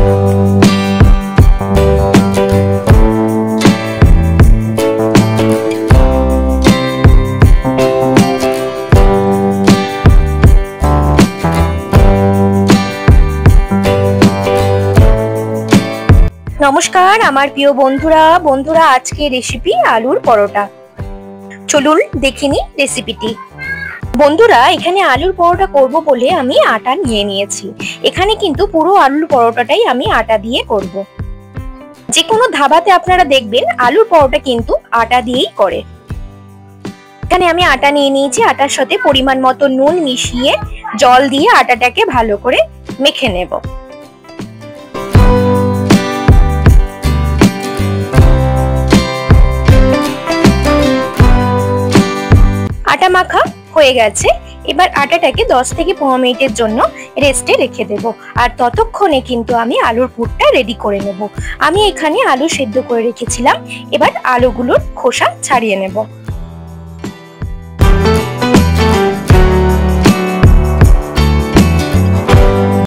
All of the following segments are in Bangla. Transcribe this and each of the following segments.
নমস্কার আমার প্রিয় বন্ধুরা আজকে রেসিপি আলুর পরোটা। চলুন দেখে নিই রেসিপিটি। বন্ধুরা, এখানে আলুর পরোটা করব বলে আমি আটা নিয়ে নিয়েছি। এখানে কিন্তু পুরো আলুর পরোটাটাই আমি আটা দিয়ে করব। যে কোনো ধাবাতে আপনারা দেখবেন আলুর পরোটা কিন্তু আটা দিয়েই করে। এখানে আমি আটা নিয়ে নিয়েছি, আটার সাথে পরিমাণ মতো নুন মিশিয়ে জল দিয়ে আটাটাকে ভালো করে মেখে নেব। আটা মাখা হয়ে গেছে, এবার আটাটাকে 10 থেকে 15 মিনিটের জন্য রেস্টে রেখে দেব। আর ততক্ষণে কিন্তু আমি আলুর পুরটা রেডি করে নেব। আমি এখানে আলু সেদ্ধ করে রেখেছিলাম, এবার আলুগুলোর খোসা ছাড়িয়ে নেব।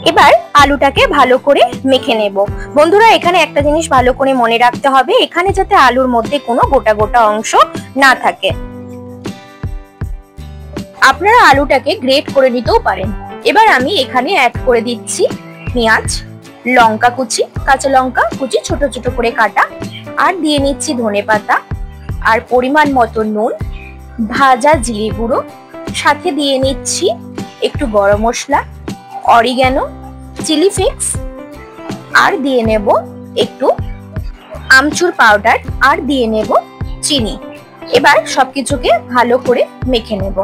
এবার আলুটাকে ভালো করে মেখে নেব। বন্ধুরা, এখানে একটা জিনিস ভালো করে মনে রাখতে হবে, এখানে যাতে আলুর মধ্যে কোনো গোটা গোটা অংশ না থাকে। আপনারা আলুটাকে গ্রেট করে নিতেও পারেন। এবার আমি এখানে অ্যাড করে দিচ্ছি পেঁয়াজ, লঙ্কা কুচি, কাঁচা লঙ্কা কুচি ছোট ছোট করে কাটা, আর দিয়ে নিচ্ছি ধনেপাতা, আর পরিমাণ মতো নুন, ভাজা জিরে গুঁড়ো, সাথে দিয়ে নিচ্ছি একটু গরম মশলা, অরিগ্যানো, চিলি ফ্লেক্স, আর দিয়ে নেব একটু আমচুর পাউডার, আর দিয়ে নেব চিনি। এবার সবকিছুকে ভালো করে মেখে নেব।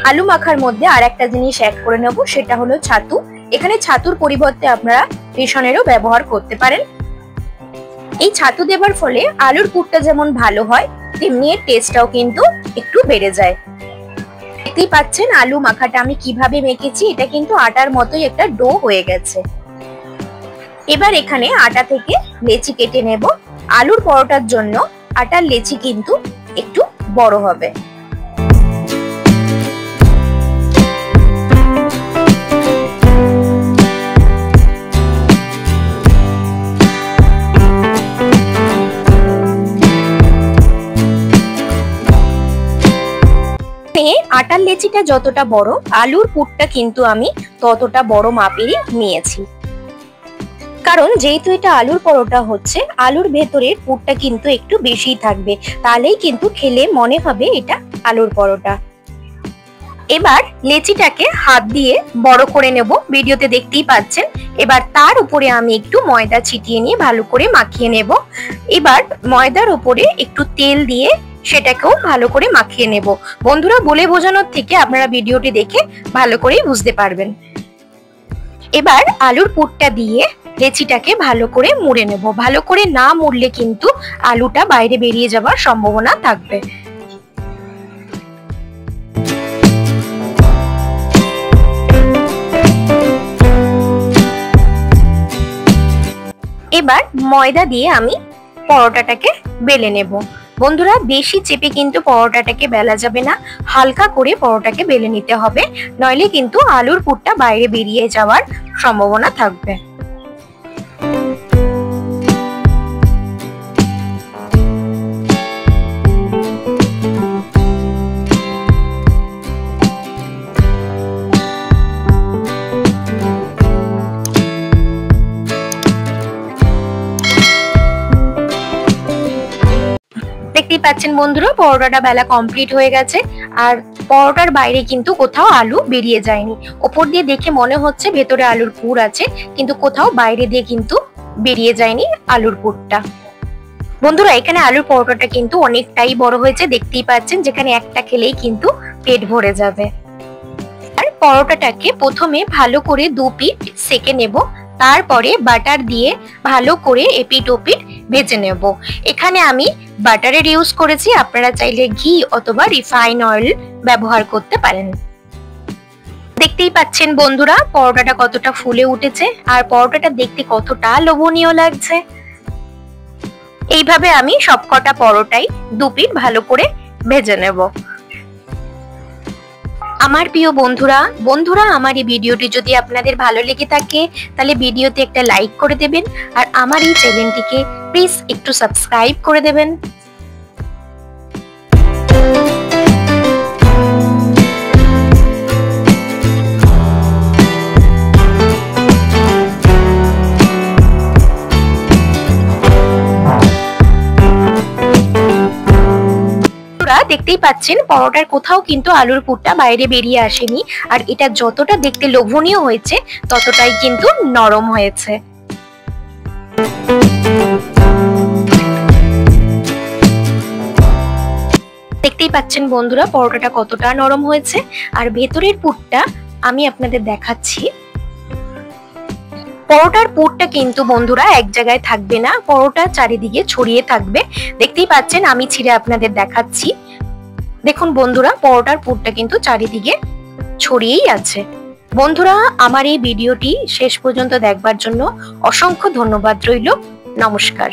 আলু মাখার মধ্যে আর একটা জিনিস অ্যাড করে নেব, সেটা হলো ছাতু। এখানে ছাতুর পরিবর্তে আপনারা বেসনেরও ব্যবহার করতে পারেন। এই ছাতু দেবার ফলে আলুর পুরটা যেমন ভালো হয়, তেমনি এর টেস্টটাও কিন্তু একটু বেড়ে যায়। দেখতেই পাচ্ছেন আলু মাখাটা আমি কিভাবে মেখেছি, এটা কিন্তু আটার মতোই একটা ডো হয়ে গেছে। এবার এখানে আটা থেকে লেচি কেটে নেব। আলুর পরোটার জন্য আটার লেচি কিন্তু একটু বড় হবে। আটার লেচিটা যতটা বড়, আলুর পুরটা কিন্তু আমি ততটা বড় মাপেরই নিয়েছি। কারণ যেহেতু এটা আলুর পরোটা হচ্ছে, আলুর ভেতরের পুরটা কিন্তু একটু বেশি থাকবে, তাহলেই কিন্তু খেলে মনে হবে এটা আলুর পরোটা। এবার লেচিটাকে হাত দিয়ে বড় করে নেব, ভিডিওতে দেখতেই পাচ্ছেন। এবার তার উপরে আমি একটু ময়দা ছিটিয়ে নিয়ে ভালো করে মাখিয়ে নেব। এবার ময়দার উপরে একটু তেল দিয়ে সেটাকেও ভালো করে মাখিয়ে নেব। বন্ধুরা, বলে বোঝানোর থেকে আপনারা ভিডিওটি দেখে ভালো করেই বুঝতে পারবেন। এবার আলুর পুরটা দিয়ে লেচিটাকে ভালো করে মুড়ে নেব। ভালো করে না মুড়লে কিন্তু আলুটা বাইরে বেরিয়ে যাওয়ার সম্ভাবনা থাকবে। এবার ময়দা দিয়ে আমি পরোটাটাকে বেলে নেব। বন্ধুরা, বেশি চেপে কিন্তু পরোটাটাকে বেলা যাবে না, হালকা করে পরোটাকে বেলে নিতে হবে, নইলে কিন্তু আলুর পুরটা বাইরে বেরিয়ে যাওয়ার সম্ভাবনা থাকবে। দেখতেই পাচ্ছেন বন্ধুরা, পরোটাটা বেলা কমপ্লিট হয়ে গেছে। আর পরোটার বাইরে কিন্তু কোথাও আলু বেরিয়ে যায়নি। ওপর দিয়ে দেখে মনে হচ্ছে ভেতরে আলুর পুর আছে, কিন্তু কোথাও বাইরে দিয়ে কিন্তু বেরিয়ে যায়নি আলুর পুরটা। বন্ধুরা, এখানে আলুর পরোটাটা কিন্তু অনেকটাই বড় হয়েছে, দেখতেই পাচ্ছেন, যেখানে একটা খেলেই কিন্তু পেট ভরে যাবে। আর পরোটাটাকে প্রথমে ভালো করে 2 পিঠ সেকে নেব, তারপরে বাটার দিয়ে ভালো করে এপিট ওপিট ভেজে নেব। এখানে আমি বাটারের ইউজ করেছি, আপনারা চাইলে ঘি অথবা রিফাইন অয়েল ব্যবহার করতে পারেন। দেখতেই পাচ্ছেন বন্ধুরা, পরোটাটা কতটা ফুলে উঠেছে, আর পরোটাটা দেখতে কতটা লোভনীয় লাগছে। এইভাবে আমি সবকটা পরোটাই 2 পিঠ ভালো করে ভেজে নেব। আমার প্রিয় বন্ধুরা আমার এই ভিডিওটি যদি আপনাদের ভালো লেগে থাকে তাহলে ভিডিওতে একটা লাইক করে দেবেন আর আমার এই চ্যানেলটিকে প্লিজ একটু সাবস্ক্রাইব করে দেবেন। দেখতেই পাচ্ছেন পরোটার কোথাও কিন্তু আলুর পুরটা বাইরে বেরিয়ে আসেনি, আর এটা যতটা দেখতে লোভনীয় হয়েছে ততটাই কিন্তু নরম হয়েছে। দেখতেই পাচ্ছেন বন্ধুরা পরোটাটা কতটা নরম হয়েছে, আর ভেতরের পুরটা আমি আপনাদের দেখাচ্ছি। পরোটার পুরটা কিন্তু বন্ধুরা এক জায়গায় থাকবে না, পরোটা চারিদিকে ছড়িয়ে থাকবে। দেখতেই পাচ্ছেন আমি ছিঁড়ে আপনাদের দেখাচ্ছি। দেখুন বন্ধুরা পরোটার পুরটা কিন্তু চারিদিকে ছড়িয়েই আছে। বন্ধুরা আমার এই ভিডিওটি শেষ পর্যন্ত দেখবার জন্য অসংখ্য ধন্যবাদ রইল। নমস্কার।